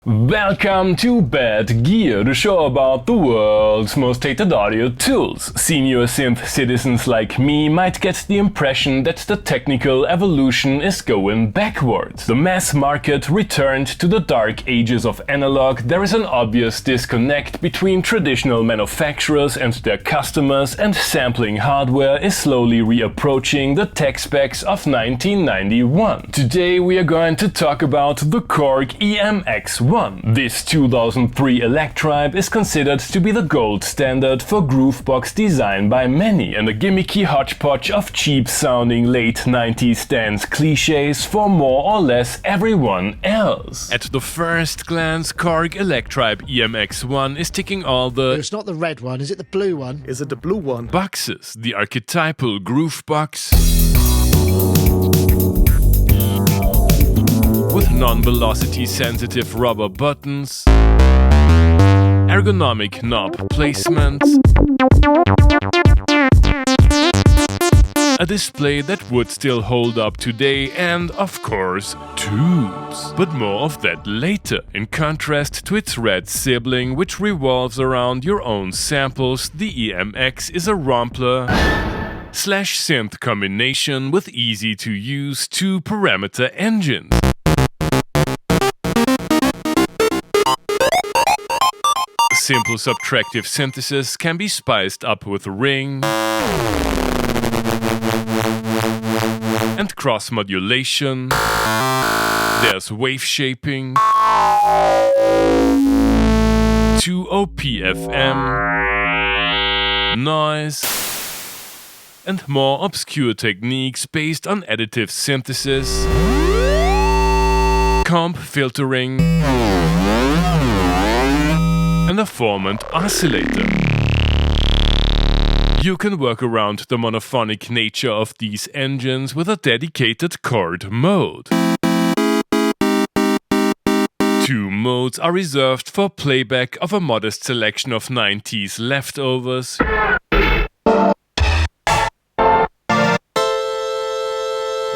Welcome to Bad Gear, the show about the world's most hated audio tools. Senior synth citizens like me might get the impression that the technical evolution is going backwards. The mass market returned to the dark ages of analog. There is an obvious disconnect between traditional manufacturers and their customers, and sampling hardware is slowly reapproaching the tech specs of 1991. Today we are going to talk about the Korg EMX-1. This 2003 Electribe is considered to be the gold standard for Groovebox design by many, and a gimmicky hotchpotch of cheap-sounding late 90s dance clichés for more or less everyone else. At the first glance, Korg Electribe EMX-1 is ticking all the... It's not the red one, is it the blue one? Is it the blue one? Boxes, the archetypal Groovebox with non-velocity sensitive rubber buttons, ergonomic knob placement, a display that would still hold up today, and, of course, tubes. But more of that later. In contrast to its red sibling, which revolves around your own samples, the EMX is a Rompler/synth combination with easy-to-use two-parameter engines. Simple subtractive synthesis can be spiced up with ring and cross modulation. There's wave shaping, 2OPFM, noise, and more obscure techniques based on additive synthesis, comb filtering, and a formant oscillator. You can work around the monophonic nature of these engines with a dedicated chord mode. Two modes are reserved for playback of a modest selection of 90s leftovers.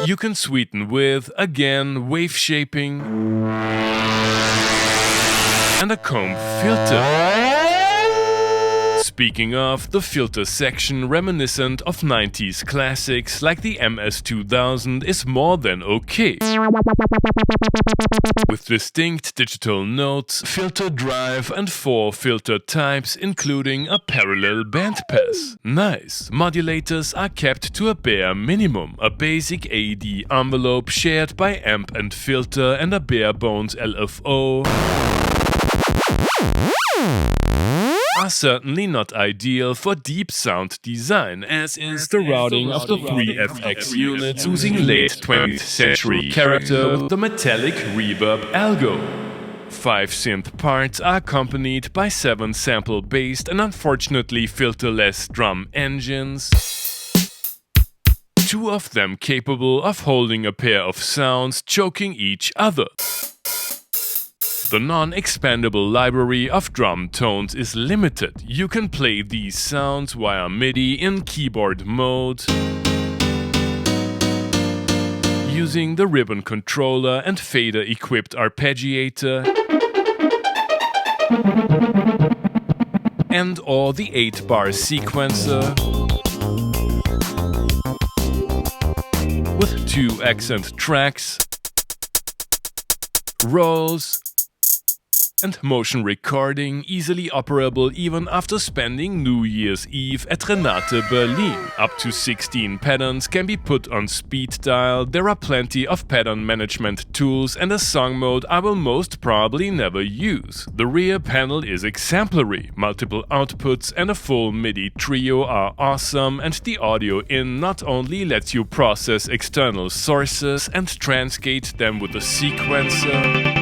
You can sweeten with, again, wave shaping and a comb filter. Speaking of, the filter section, reminiscent of 90s classics like the MS-2000, is more than okay. With distinct digital notes, filter drive, and 4 filter types, including a parallel bandpass. Nice. Modulators are kept to a bare minimum. A basic AD envelope shared by amp and filter, and a bare bones LFO are certainly not ideal for deep sound design, as is the routing of the 3FX units using late 20th century character with the metallic reverb algo. 5 synth parts are accompanied by 7 sample-based and unfortunately filterless drum engines, 2 of them capable of holding a pair of sounds choking each other. The non-expandable library of drum tones is limited. You can play these sounds via MIDI in keyboard mode, using the ribbon controller and fader-equipped Arpeggiator, and or the 8-bar sequencer with 2 accent tracks, rolls, and motion recording, easily operable even after spending New Year's Eve at Renate Berlin. Up to 16 patterns can be put on speed dial. There are plenty of pattern management tools and a song mode I will most probably never use. The rear panel is exemplary. Multiple outputs and a full MIDI trio are awesome, and the audio in not only lets you process external sources and transgate them with a sequencer,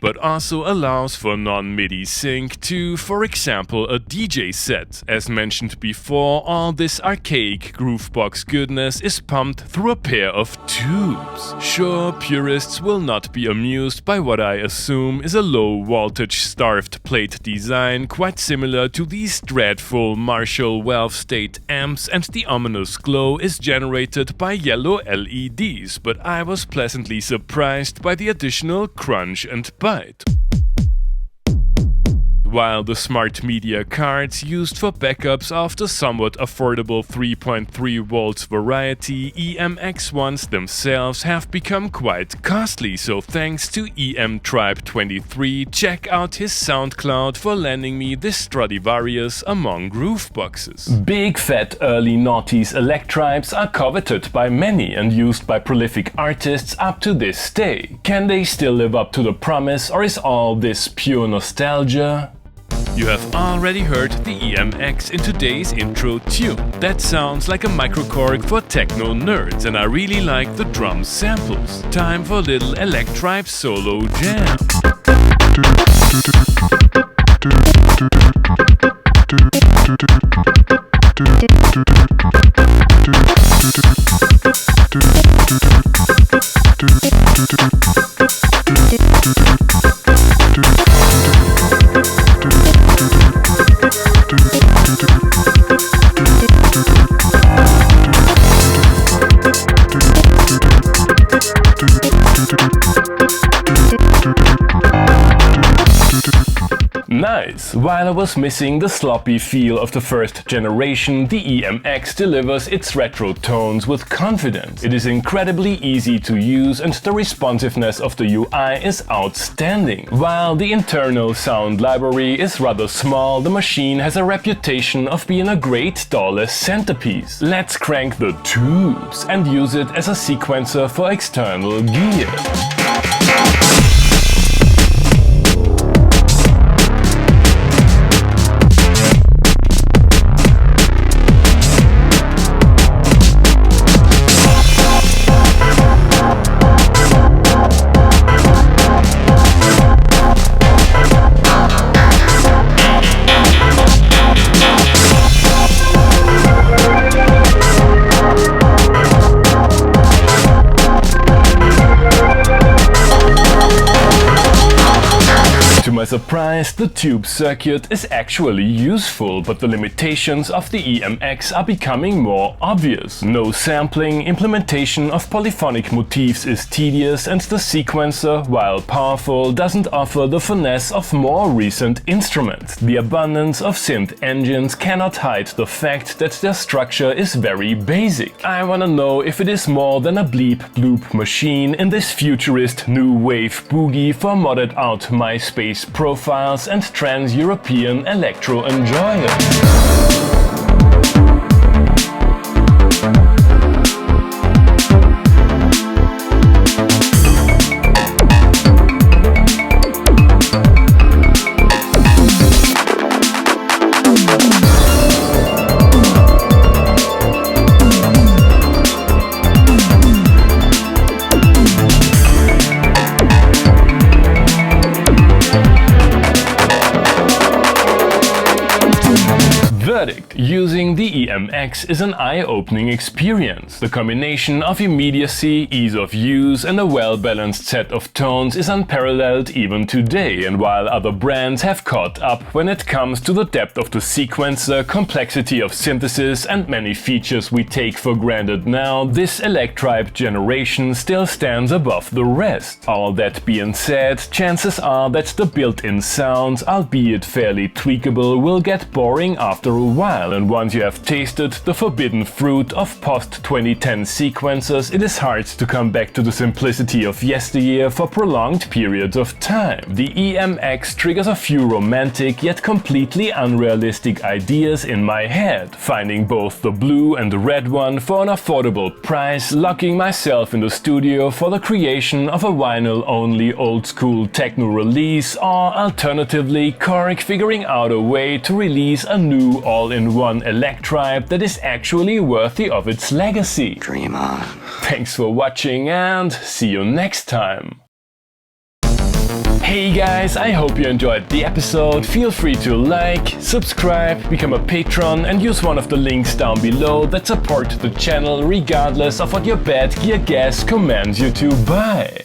but also allows for non-MIDI sync to, for example, a DJ set. As mentioned before, all this archaic Groovebox goodness is pumped through a pair of tubes. Sure, purists will not be amused by what I assume is a low-voltage starved plate design quite similar to these dreadful Marshall valve state amps, and the ominous glow is generated by yellow LEDs, but I was pleasantly surprised by the additional crunch and bite. While the smart media cards used for backups of the somewhat affordable 3.3 volts variety, EMX-1s themselves have become quite costly, so thanks to EmTribe 23, check out his SoundCloud for lending me this Stradivarius among Grooveboxes. Big fat early noughties Electribes are coveted by many and used by prolific artists up to this day. Can they still live up to the promise, or is all this pure nostalgia? You have already heard the EMX in today's intro tune. That sounds like a microKorg for techno nerds, and I really like the drum samples. Time for a little Electribe solo jam. Nice! While I was missing the sloppy feel of the first generation, the EMX delivers its retro tones with confidence. It is incredibly easy to use and the responsiveness of the UI is outstanding. While the internal sound library is rather small, the machine has a reputation of being a great doorless centerpiece. Let's crank the tubes and use it as a sequencer for external gear. To my surprise, the tube circuit is actually useful, but the limitations of the EMX are becoming more obvious. No sampling, implementation of polyphonic motifs is tedious, and the sequencer, while powerful, doesn't offer the finesse of more recent instruments. The abundance of synth engines cannot hide the fact that their structure is very basic. I wanna know if it is more than a bleep bloop machine in this futurist new wave boogie for modded out MySpace profiles and trans-European electro enjoyers. Verdict: using the EMX is an eye-opening experience. The combination of immediacy, ease of use and a well-balanced set of tones is unparalleled even today, and while other brands have caught up when it comes to the depth of the sequencer, complexity of synthesis and many features we take for granted now, this Electribe generation still stands above the rest. All that being said, chances are that the built-in sounds, albeit fairly tweakable, will get boring after a while, and once you have tasted the forbidden fruit of post-2010 sequencers, it is hard to come back to the simplicity of yesteryear for prolonged periods of time. The EMX triggers a few romantic yet completely unrealistic ideas in my head, finding both the blue and the red one for an affordable price, locking myself in the studio for the creation of a vinyl-only old-school techno release, or alternatively Korg figuring out a way to release a new all-in-one Electribe that is actually worthy of its legacy. Dream on. Thanks for watching and see you next time. Hey guys, I hope you enjoyed the episode. Feel free to like, subscribe, become a patron and use one of the links down below that support the channel regardless of what your bad gear guest commands you to buy.